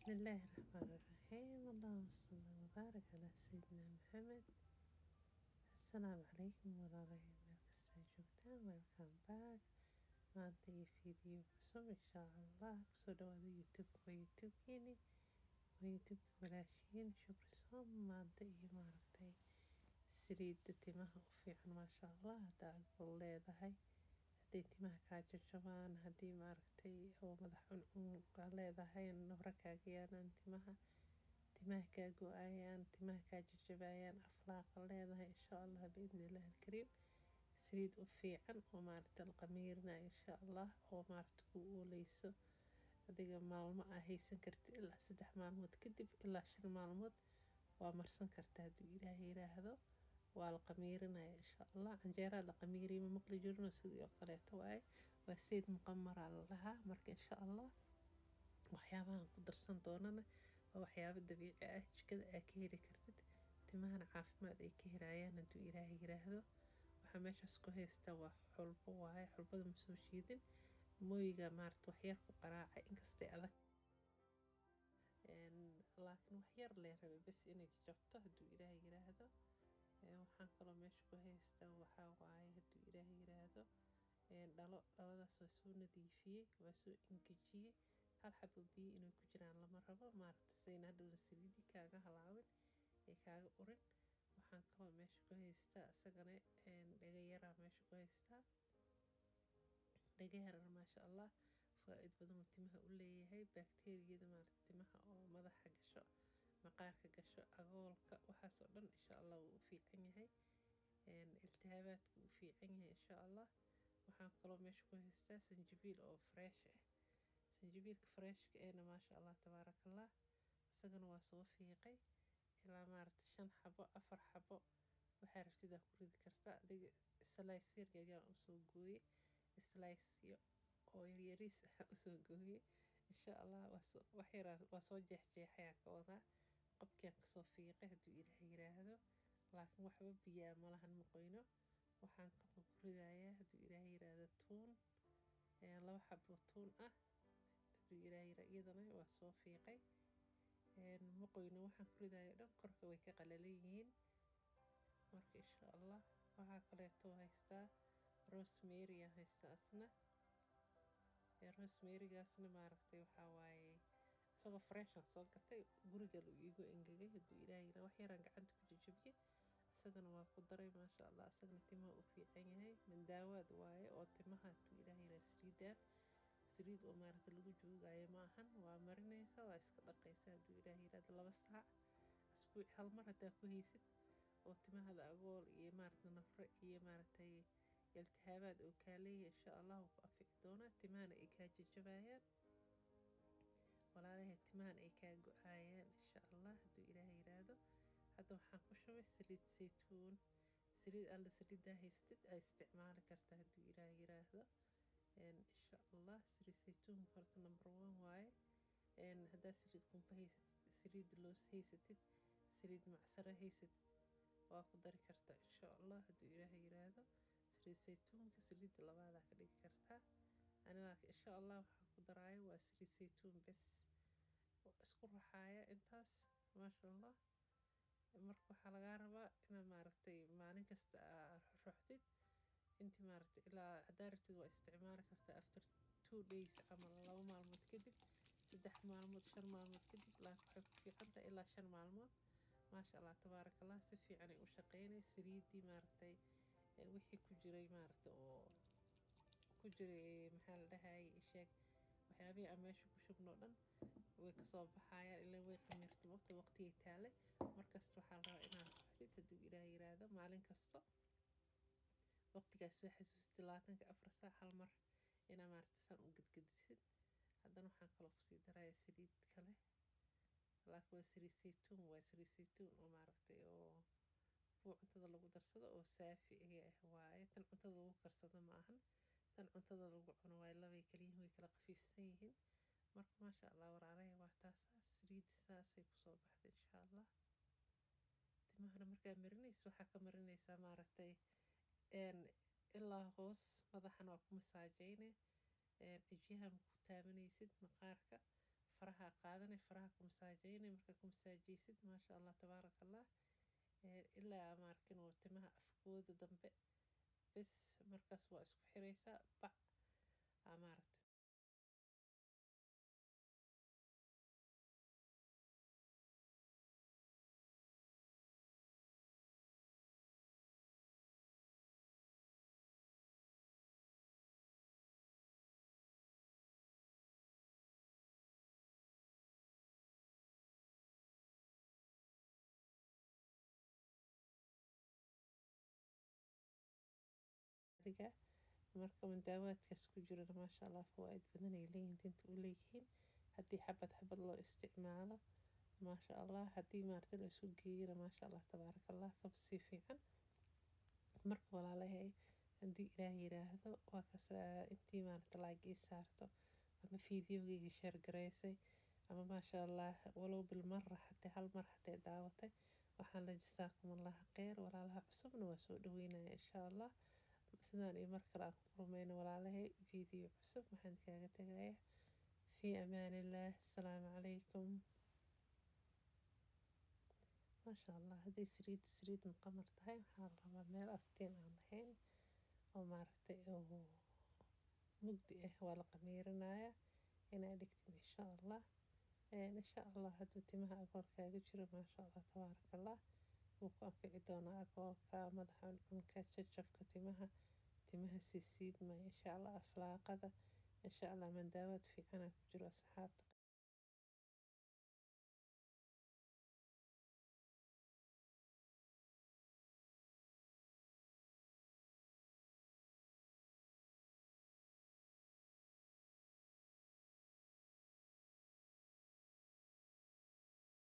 بسم الله الرحمن الرحيم. اللهم صل وبارك على سيدنا محمد. السلام عليكم walaalahey meel kasta joogtaan, welcome back. maanta iyo video cusub insha allah kusoo dhawaada youtube-keeni waa youtube walaashiin shukri soom. maanta iyo maaragtay saliida timaha u fiican maasha allah. haddaa agbool leedahay, hadday timaha kaa jajabaan, haddii maaragtay oo madax cuncun kaa leedahay, nabra kaaga yaalaan timaha kaa go-ayaan, timaha kaa jajabayaan, aflaaqa leedahay insha allah biidnillahi alkariim. saliid u fiican oo maaragta la qamiirinayo insha allah, oo maaragta ku ooleyso adiga maalmo aa haysan kartid ilaa 3 maalmood kadib ilaa 5 maalmood waa marsan kartaa hadduu ilaahay yiraahdo. waa la qamiirinaya insha allah. canjeeraa la qamiiriyo ma maqli jirno, sidii oo kaleeto waaye. waa saliid muqamaraa la dhahaa. marka insha allah waxyaabahan ku darsan doonana waa waxyaabo dabiici ah, jikada aa ka heli kartid, timahana caafimaad ay ka helayaan hadduu ilaahay yiraahdo. waxaa meeshaas ku haysta waa xulbo waaye. xulbada ma soo shiidin, mooyiga maaragta waxyar ku qaraacay, inkastay adag laakiin waxyar lee rabay bas inay jabto hadduu ilaahay yiraahdo. waxaan kaloo meesha ku haystaa waxaa waaye hadduu ilaahay yiraahdo dhaladaas waa soo nadiifiyey, waa soo ingejiyey. hal xabo biyo inay ku jiraan lama rabo maaragta, sayna hadhowna saliidii kaaga halaawin ee kaaga urin. waxaan kaloo meesha ku haystaa isagana dhaga yaraa meesha ku haystaa. dhaga yarana maasha allah faa-iid badan uu timaha u leeyahay. bakteeriyada maaragta timaha oo madaxa gasho, maqaarka gasho, agoolka, waxaasoo dhan insha allah wuu u fiican yahay. iltihaabaadku u fiican yahay insha allah. waxaan kaloo meesha ku haystaa sanjabiil oo fresh ah. sanjabiilka freshka eena maasha allah tabaarakallah, isagana waa soo fiiqay ilaa maaragta 5 xabo 4 xabo waxaa rabtidaa ku ridi kartaa adiga. slice yaryar usoo gooye, slice oo yaryariis ah usoo gooye insha allah. waa soo jeexjeexayaan ka wadaa, qabkiaan kasoo fiiqay hadduu ilaahay yiraahdo. laakiin waxba biyaa malahan ma qoyno. waxaan kaloo ku ridayaa hadduu ilaahay yiraahdo tuun, 2 xabo tuun ah hadduu ilaahay yiraahdo. iyadana waa soo fiiqay ma qoyno. waxaan ku ridayo dhan korka way ka qalalan yihiin. marka insha allah waxaa kaleeto haystaa rosemary aan haystaa asna. rosemarygaasna maaragtay waxaa waaye isagoo freshan soo gatay, guriga lagu iigu engegay hadduu ilaahay yiraahdo. wax yaraan gacanta ku jajabiyey, isagana waa ku daray maasha allah. isagana timaha u fiican yahay, mandaawaad waaye oo timaha hadduu ilaahay yiraahdo. saliid oo maaragta lagu joogayo ma ahan, waa marinaysa waa iska dhaqaysa hadduu ilaahay yiraahdo. 2 saac asbuuci hal mar haddaa ku haysid oo timahada agool iyo maaragta nafro iyo maaragtay iltihaabaad oo kaa leeyahay insha allah wuu ku anfici doonaa. timahana ay kaa jajabayaan walaalahay, timahana ay kaa go-ayaan insha allah hadduu ilaahay yiraahdo. hadda waxaan ku shubay saliid saytuun. saliid alla saliiddaa haysatid ay isticmaali kartaa hadduu ilaahay yiraahdo insha allah. saliid saytuun horta number 1 waaye. haddaa saliid qumba haysatid, saliid loos haysatid, saliid macsaro haysatid, waa ku dari kartaa insha allah hadduu ilaahay yiraahdo. saliid saytuunka saliidda labaadaa ka dhigi kartaa. aniga insha allah waxaan ku daraayo waa saliid saytuun bes. isku raxaaya intaas maasha allah. marka waxaa lagaa rabaa inaad maaragtay maalin kasta ruxdid intii maaragtay ilaa haddaa rabtid waa isticmaali kartaa after 2 days ama 2 maalmood kadib, 3 maalmood, 5 maalmood kadib. laakiin waxay ku fiican tahay ilaa 5 maalmood maasha allah tabaarakallah. si fiican ay u shaqeynay saliidii maaragtay wixii ku jiray maaragta oo ku jiray maxaa la dhahayay isheeg waxyaabihii aan meesha ku shubno dhan way kasoo baxayaan ilaa way qamirtay waqtigay taale. markasta waxaa la rabaa inaad ruxdid hadduu ilaahay yiraahdo maalin kasta. waqtigaas soo xasuusitay 24 saac hal mar inaa maaragta saan u gadgadisid. haddana waxaan kaloo kusii darayaa saliid kale, laakiin waa saliid saytuun. waa saliid saytuun oo maaragtay oo kuwa cuntada lagu darsado oo saafi ah waaye. tan cuntada lagu karsado ma ahan, tan cuntada lagu cuno waaye. labay kala yihiin, way kala khafiifsan yihiin. marka maasha allah walaalahay waa taasaa saliid saasay kusoo baxday insha allah. timahana markaa marinaysa waxaa ka marinaysaa maaragtay ilaa hoos, madaxana waa ku masaajeyne. cijiyaha ma ku taabanaysid, maqaarka faraha qaadanay faraha ku masaajeynay marka ku masaajeysid maasha allah tabaaraka allah ilaa maarkin oo timaha afkooda dambe bes markaas waa isku xiraysaa bac maaragta marka mandaawaadkaas ku jirana maasha allah fawaaid badan ay leeyihiin dinta u leeyihiin haddii xabad xabad loo isticmaalo maasha allah haddii maarta la isu geeyana maasha allah tabaaraka allah kaba sii fiican marka walaalahay haddii ilaah yiraahdo waa kas intii maarta laag ii saarto ama fiidiyogayga sheer garaysay ama maasha allah walow bilmara xataa hal mar xataa daawatay waxaan la jazaakum allah khayr walaalaha cusubna waa soo dhaweynaya insha allah sidaan iyo mar kale aan ku kulmayno walaalahay fiidiyo cusub waxaan kaaga tagaya في أمان الله السلام عليكم ما شاء الله هذه سريد مقمر تهي وحال ربا ميل أفتين عن هين ومارتي مقدئه ولا قميرنايا هنا دكتين إن شاء الله إن شاء الله هدو تمها أقولك أجر ما شاء الله تبارك الله وكان في عدونا أقولك مدحون عنك تشفك تمها سيسيد ما إن شاء الله أفلاق هذا إن شاء الله من داود في أنا كجر أصحاب